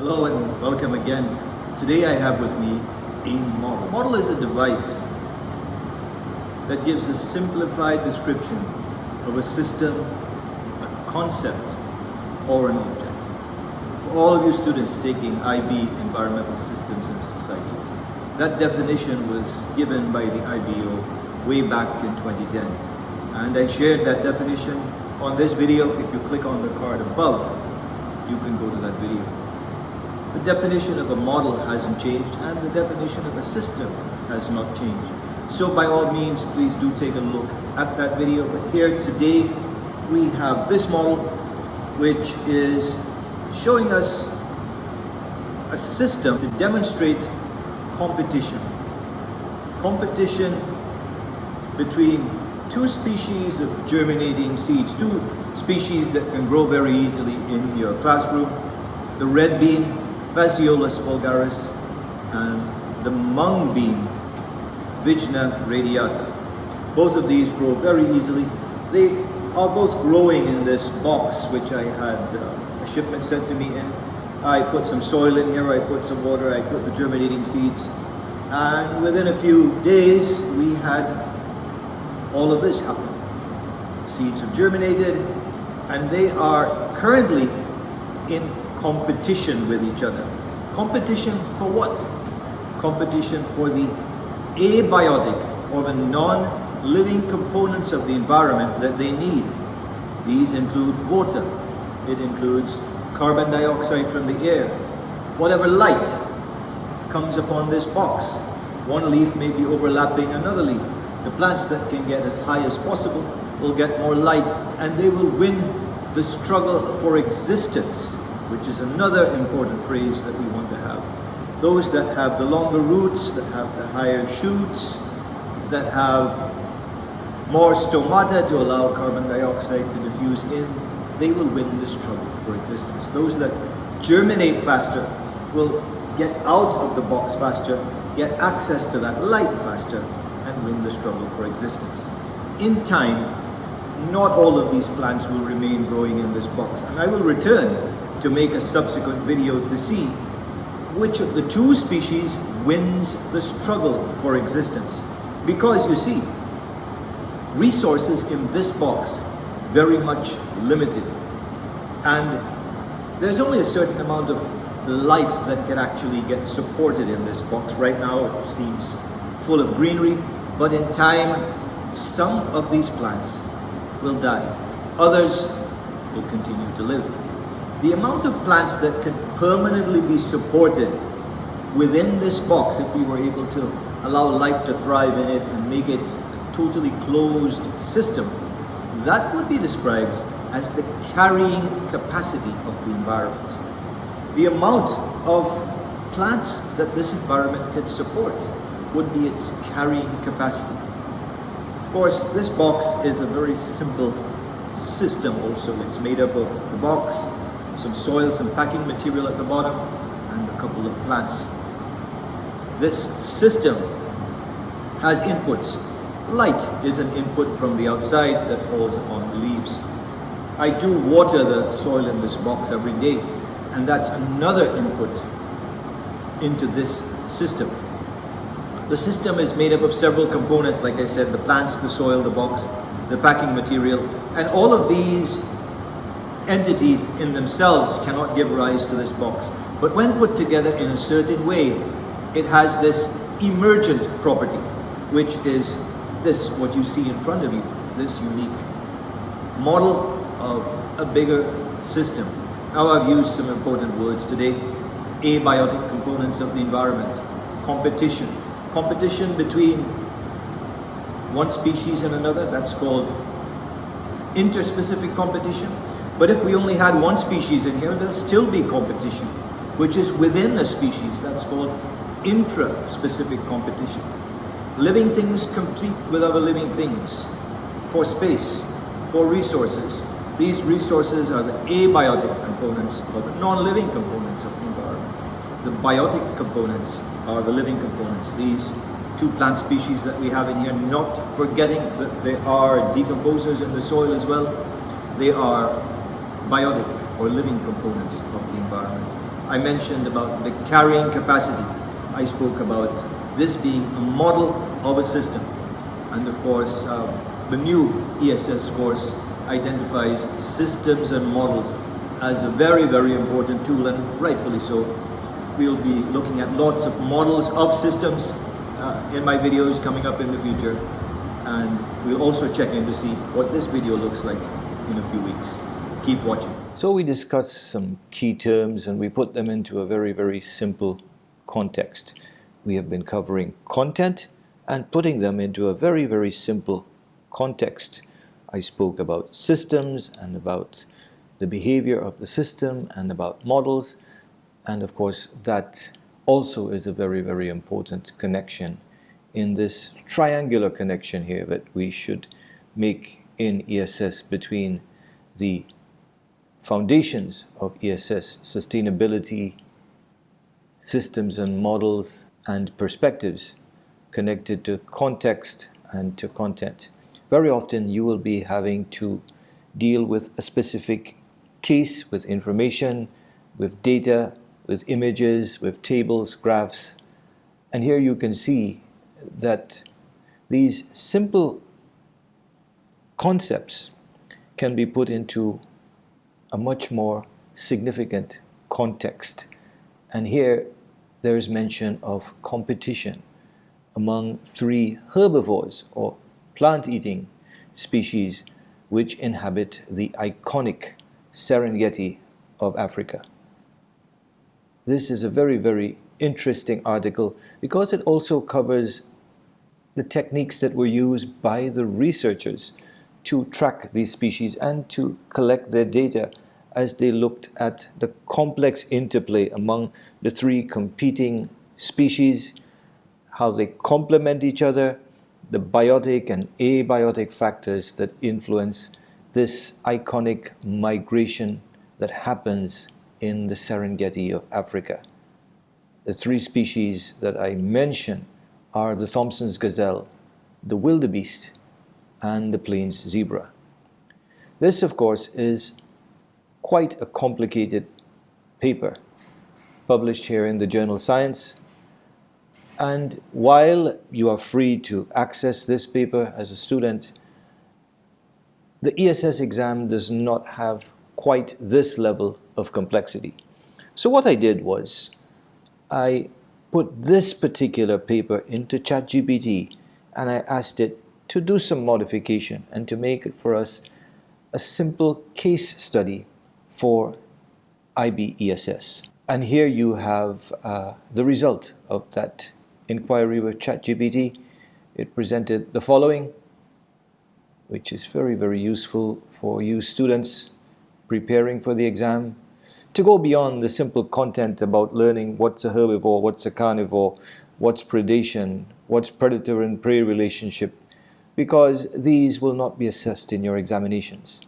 Hello and welcome again. Today I have with me a model. A model is a device that gives a simplified description of a system, a concept, or an object. For all of you students taking IB, Environmental Systems and Societies, that definition was given by the IBO way back in 2010. And I shared that definition on this video. If you click on the card above, you can go to that video. The definition of a model hasn't changed, and the definition of a system has not changed. So by all means, please do take a look at that video. But here today, we have this model, which is showing us a system to demonstrate competition. Competition between two species of germinating seeds, two species that can grow very easily in your classroom. The red bean, Phaseolus vulgaris, and the mung bean, Vigna radiata. Both of these grow very easily. They are both growing in this box, which I had a shipment sent to me in. I put some soil in here, I put some water, I put the germinating seeds, and within a few days we had all of this happen. Seeds have germinated, and they are currently in competition with each other. Competition for what? Competition for the abiotic, or the non-living components of the environment that they need. These include water. It includes carbon dioxide from the air. Whatever light comes upon this box. One leaf may be overlapping another leaf. The plants that can get as high as possible will get more light, and they will win the struggle for existence, which is another important phrase that we want to have. Those that have the longer roots, that have the higher shoots, that have more stomata to allow carbon dioxide to diffuse in, they will win the struggle for existence. Those that germinate faster will get out of the box faster, get access to that light faster, and win the struggle for existence. In time, not all of these plants will remain growing in this box, and I will return to make a subsequent video to see which of the two species wins the struggle for existence. Because you see, resources in this box very much limited, and there's only a certain amount of life that can actually get supported in this box. Right now it seems full of greenery, but in time some of these plants will die, others will continue to live. The amount of plants that can permanently be supported within this box, if we were able to allow life to thrive in it and make it a totally closed system, that would be described as the carrying capacity of the environment. The amount of plants that this environment can support would be its carrying capacity. Of course, this box is a very simple system also. It's made up of the box, some soil, some packing material at the bottom, and a couple of plants. This system has inputs. Light is an input from the outside that falls upon the leaves. I do water the soil in this box every day, and that's another input into this system. The system is made up of several components, like I said, the plants, the soil, the box, the packing material, and all of these entities in themselves cannot give rise to this box. But when put together in a certain way, it has this emergent property, which is this, what you see in front of you, this unique model of a bigger system. Now I've used some important words today. Abiotic components of the environment, competition. Competition between one species and another, that's called interspecific competition. But if we only had one species in here, there'll still be competition, which is within a species. That's called intraspecific competition. Living things compete with other living things for space, for resources. These resources are the abiotic components, or the non-living components of the environment. The biotic components are the living components. These two plant species that we have in here, not forgetting that there are decomposers in the soil as well. They are biotic or living components of the environment. I mentioned about the carrying capacity. I spoke about this being a model of a system. And of course, the new ESS course identifies systems and models as a very, very important tool, and rightfully so. We'll be looking at lots of models of systems in my videos coming up in the future. And we'll also check in to see what this video looks like in a few weeks. Keep watching. So we discussed some key terms and we put them into a very, very simple context. We have been covering content and putting them into a very, very simple context. I spoke about systems and about the behavior of the system and about models. And of course, that also is a very, very important connection in this triangular connection here that we should make in ESS between the foundations of ESS, sustainability, systems and models, and perspectives connected to context and to content. Very often you will be having to deal with a specific case, with information, with data, with images, with tables, graphs. And here you can see that these simple concepts can be put into a much more significant context. And here there is mention of competition among 3 herbivores or plant-eating species which inhabit the iconic Serengeti of Africa. This is a very, very interesting article because it also covers the techniques that were used by the researchers to track these species and to collect their data as they looked at the complex interplay among the 3 competing species, how they complement each other, the biotic and abiotic factors that influence this iconic migration that happens in the Serengeti of Africa. The 3 species that I mention are the Thompson's gazelle, the wildebeest, and the plains zebra. This, of course, is quite a complicated paper published here in the journal Science. And while you are free to access this paper as a student, the ESS exam does not have quite this level of complexity. So what I did was I put this particular paper into ChatGPT and I asked it to do some modification and to make it for us a simple case study for IBESS. And here you have the result of that inquiry with ChatGPT. It presented the following, which is very, very useful for you students preparing for the exam, to go beyond the simple content about learning what's a herbivore, what's a carnivore, what's predation, what's predator and prey relationship, because these will not be assessed in your examinations.